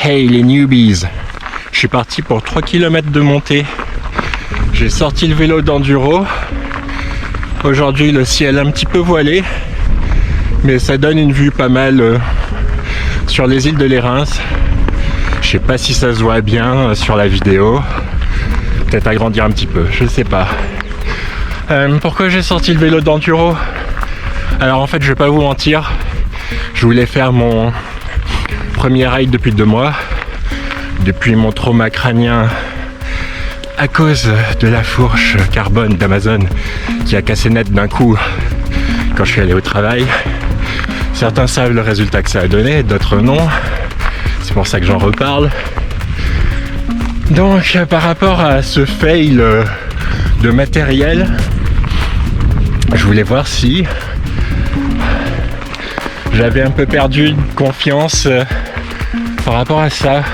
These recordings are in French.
Hey les newbies, je suis parti pour 3 km de montée. J'ai sorti le vélo d'enduro. Aujourd'hui le ciel un petit peu voilé, mais ça donne une vue pas mal sur les îles de Lérins. Je sais pas si ça se voit bien sur la vidéo. Peut-être agrandir un petit peu, je sais pas. Pourquoi j'ai sorti le vélo d'enduro? Alors en fait je vais pas vous mentir, je voulais faire mon premier ride depuis 2 mois, depuis mon trauma crânien à cause de la fourche carbone d'Amazon qui a cassé net d'un coup quand je suis allé au travail. Certains savent le résultat que ça a donné, d'autres non. C'est pour ça que j'en reparle. Donc par rapport à ce fail de matériel, je voulais voir si j'avais un peu perdu de confiance par rapport à ça.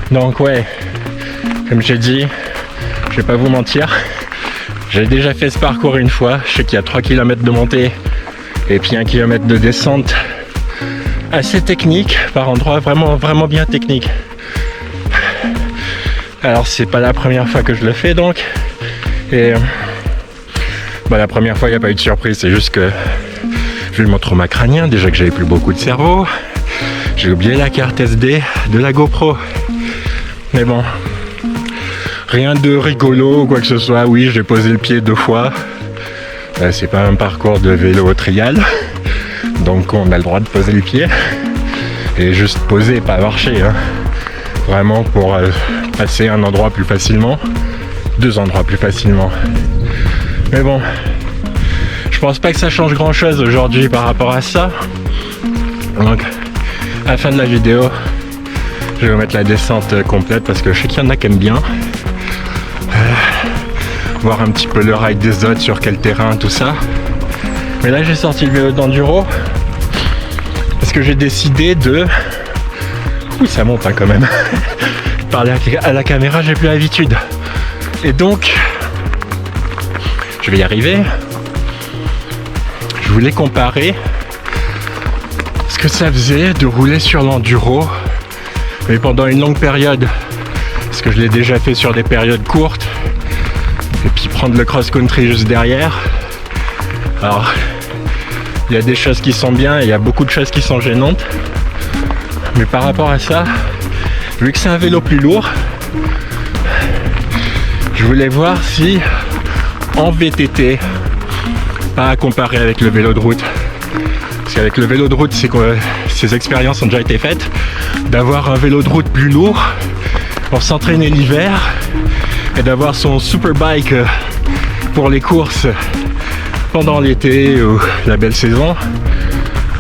Donc ouais, comme j'ai dit, je vais pas vous mentir, j'ai déjà fait ce parcours une fois. Je sais qu'il y a 3 km de montée et puis 1 km de descente assez technique, par endroits vraiment bien technique. Alors c'est pas la première fois que je le fais donc, et la première fois il n'y a pas eu de surprise, c'est juste que vu mon trauma crânien, déjà que j'avais plus beaucoup de cerveau, j'ai oublié la carte SD de la GoPro. Mais bon, rien de rigolo ou quoi que ce soit. Oui, j'ai posé le pied 2 fois. C'est pas un parcours de vélo trial, donc on a le droit de poser le pied. Et juste poser, pas marcher, hein. Vraiment pour passer un endroit plus facilement, 2 endroits plus facilement. Mais bon, je pense pas que ça change grand chose aujourd'hui par rapport à ça. Donc à la fin de la vidéo, je vais vous mettre la descente complète parce que je sais qu'il y en a qui aiment bien voir un petit peu le ride des autres, sur quel terrain, tout ça. Mais là j'ai sorti le vélo d'enduro parce que j'ai décidé de... Oui, ça monte hein, quand même. Parler à la caméra, j'ai plus l'habitude. Et donc, je vais y arriver. Je voulais comparer ce que ça faisait de rouler sur l'enduro, mais pendant une longue période, parce que je l'ai déjà fait sur des périodes courtes, et puis prendre le cross-country juste derrière. Alors, il y a des choses qui sont bien et il y a beaucoup de choses qui sont gênantes. Mais par rapport à ça, vu que c'est un vélo plus lourd, je voulais voir si en VTT, pas à comparer avec le vélo de route, parce qu'avec le vélo de route, c'est que ces expériences ont déjà été faites, d'avoir un vélo de route plus lourd pour s'entraîner l'hiver et d'avoir son super bike pour les courses pendant l'été ou la belle saison.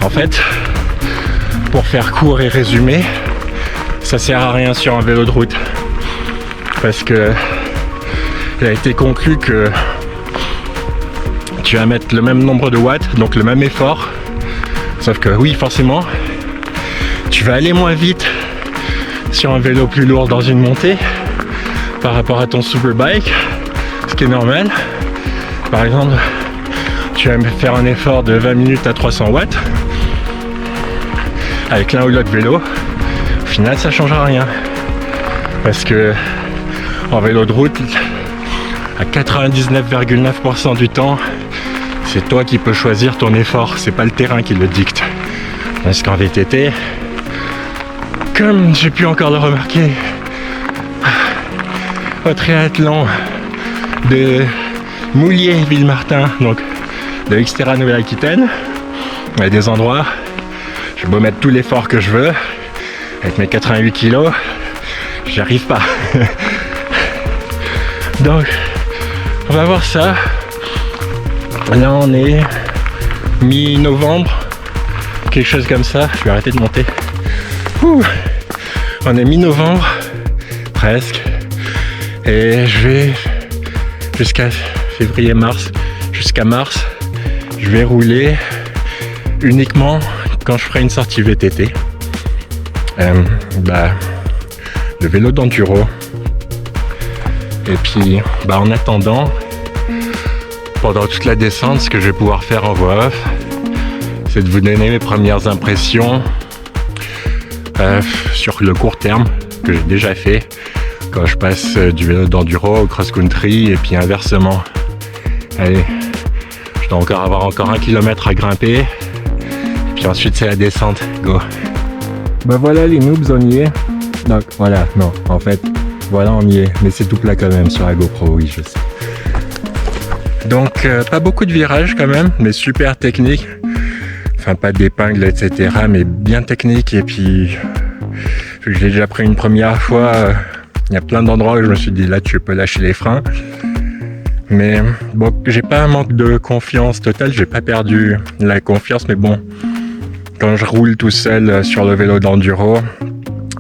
En fait, pour faire court et résumé, ça sert à rien sur un vélo de route parce que il a été conclu que tu vas mettre le même nombre de watts, donc le même effort, sauf que oui, forcément tu vas aller moins vite sur un vélo plus lourd dans une montée par rapport à ton superbike, ce qui est normal. Par exemple, tu vas faire un effort de 20 minutes à 300 watts avec l'un ou l'autre vélo. Au final, ça ne changera rien parce que en vélo de route, à 99,9% du temps, c'est toi qui peux choisir ton effort, c'est pas le terrain qui le dicte. Parce qu'en VTT, comme j'ai pu encore le remarquer au triathlon de Moulier-Villemartin, donc de Xterra Nouvelle-Aquitaine, il y a des endroits, j'ai beau mettre tout l'effort que je veux, avec mes 88 kilos, j'y arrive pas. Donc, on va voir ça. Là, on est mi-novembre, quelque chose comme ça. Je vais arrêter de monter. Ouh. On est mi-novembre, presque. Et je vais jusqu'à février-mars, jusqu'à mars, je vais rouler uniquement quand je ferai une sortie VTT. Le vélo d'enduro. Et puis, en attendant, pendant toute la descente, ce que je vais pouvoir faire en voix off, c'est de vous donner mes premières impressions sur le court terme que j'ai déjà fait quand je passe du vélo d'enduro au cross-country et puis inversement. Allez, je dois avoir encore 1 kilomètre à grimper et puis ensuite c'est la descente, go. Bah voilà les noobs, on y est. Donc voilà, non, en fait, voilà on y est, mais c'est tout plat quand même sur la GoPro, oui je sais. Donc pas beaucoup de virages quand même, mais super technique. Enfin pas d'épingles etc, mais bien technique. Et puis vu que je l'ai déjà pris une première fois, il y a plein d'endroits où je me suis dit là tu peux lâcher les freins. Mais bon, j'ai pas un manque de confiance totale, j'ai pas perdu la confiance, mais bon, quand je roule tout seul sur le vélo d'enduro,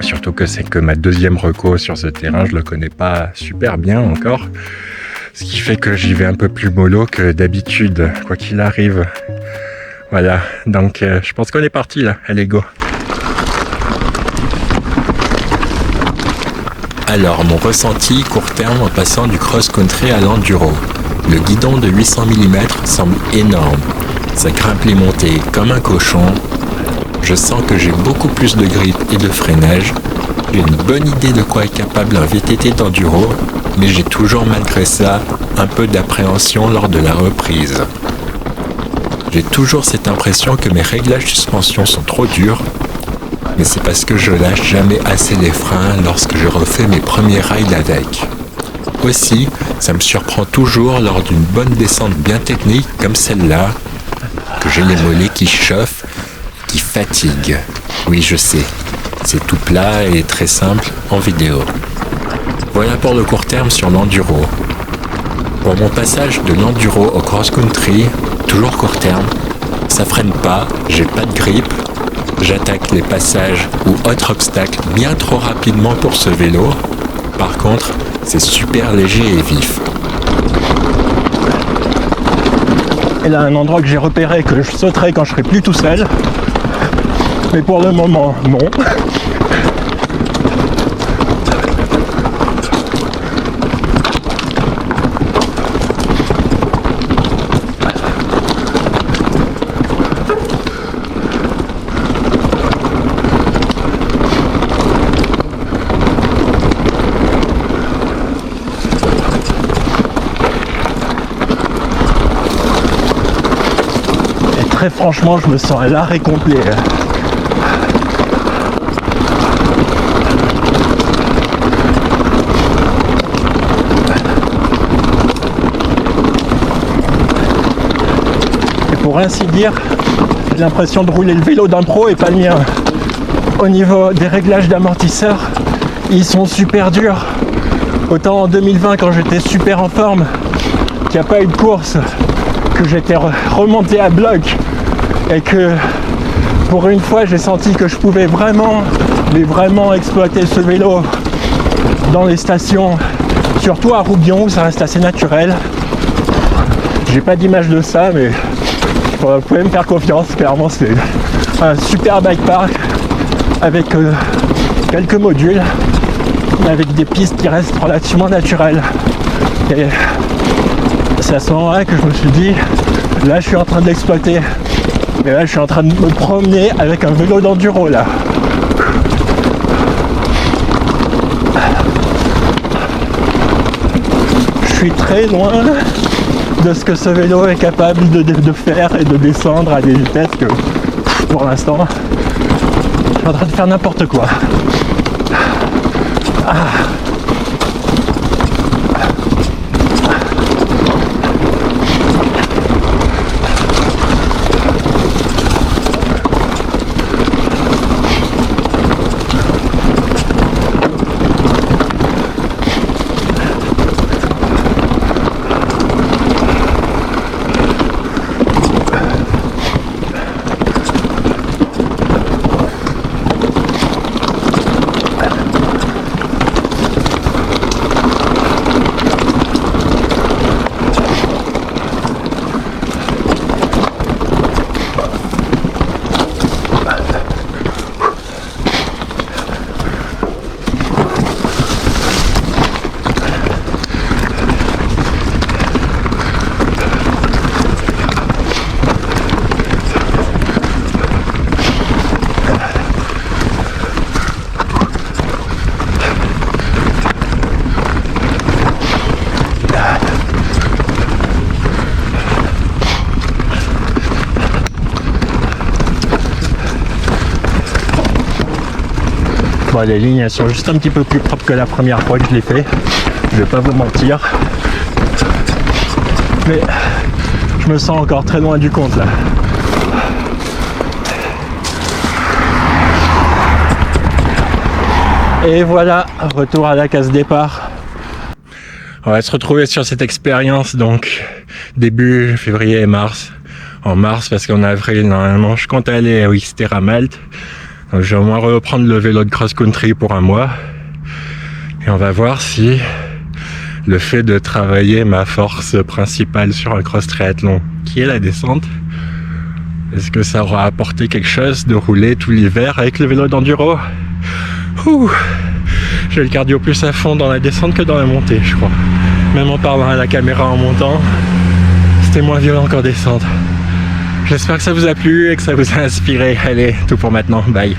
surtout que c'est que ma deuxième reco sur ce terrain, je le connais pas super bien encore. Ce qui fait que j'y vais un peu plus mollo que d'habitude, quoi qu'il arrive. Voilà, donc je pense qu'on est parti là, allez go. Alors mon ressenti court terme en passant du cross-country à l'enduro. Le guidon de 800 mm semble énorme. Ça grimpe les montées comme un cochon. Je sens que j'ai beaucoup plus de grip et de freinage. J'ai une bonne idée de quoi est capable un VTT d'enduro, mais j'ai toujours malgré ça un peu d'appréhension lors de la reprise. J'ai toujours cette impression que mes réglages de suspension sont trop durs, mais c'est parce que je lâche jamais assez les freins lorsque je refais mes premiers rides avec. Aussi, ça me surprend toujours lors d'une bonne descente bien technique comme celle-là, que j'ai les mollets qui chauffent, qui fatiguent. Oui, je sais, c'est tout plat et très simple en vidéo. Voilà pour le court terme sur l'enduro. Pour mon passage de l'enduro au cross-country, toujours court terme, ça freine pas, j'ai pas de grip, j'attaque les passages ou autres obstacles bien trop rapidement pour ce vélo. Par contre, c'est super léger et vif. Et là, un endroit que j'ai repéré que je sauterai quand je serai plus tout seul. Mais pour le moment, non. Très franchement, je me sens à l'arrêt complet. Et pour ainsi dire, j'ai l'impression de rouler le vélo d'un pro et pas le mien. Au niveau des réglages d'amortisseurs, ils sont super durs. Autant en 2020 quand j'étais super en forme, qu'il n'y a pas eu de course, que j'étais remonté à bloc et que pour une fois j'ai senti que je pouvais vraiment, mais vraiment exploiter ce vélo dans les stations, surtout à Roubion où ça reste assez naturel. J'ai pas d'image de ça, mais vous pouvez me faire confiance, clairement c'est un super bike park avec quelques modules, avec des pistes qui restent relativement naturelles. Et c'est à ce moment-là que je me suis dit, là je suis en train de l'exploiter. Mais là je suis en train de me promener avec un vélo d'enduro là. Je suis très loin de ce que ce vélo est capable de faire et de descendre à des vitesses que pour l'instant je suis en train de faire n'importe quoi. Bon, les lignes elles sont juste un petit peu plus propres que la première fois que je l'ai fait. Je vais pas vous mentir. Mais je me sens encore très loin du compte là. Et voilà, retour à la case départ. On va se retrouver sur cette expérience donc début février et mars. En mars parce qu'en avril normalement je compte aller à Xterra Malte. Donc je vais au moins reprendre le vélo de cross-country pour un mois. Et on va voir si le fait de travailler ma force principale sur un cross triathlon qui est la descente, est-ce que ça aura apporté quelque chose de rouler tout l'hiver avec le vélo d'enduro? J'ai le cardio plus à fond dans la descente que dans la montée, je crois. Même en parlant à la caméra en montant, c'était moins violent qu'en descente. J'espère que ça vous a plu et que ça vous a inspiré. Allez, tout pour maintenant. Bye.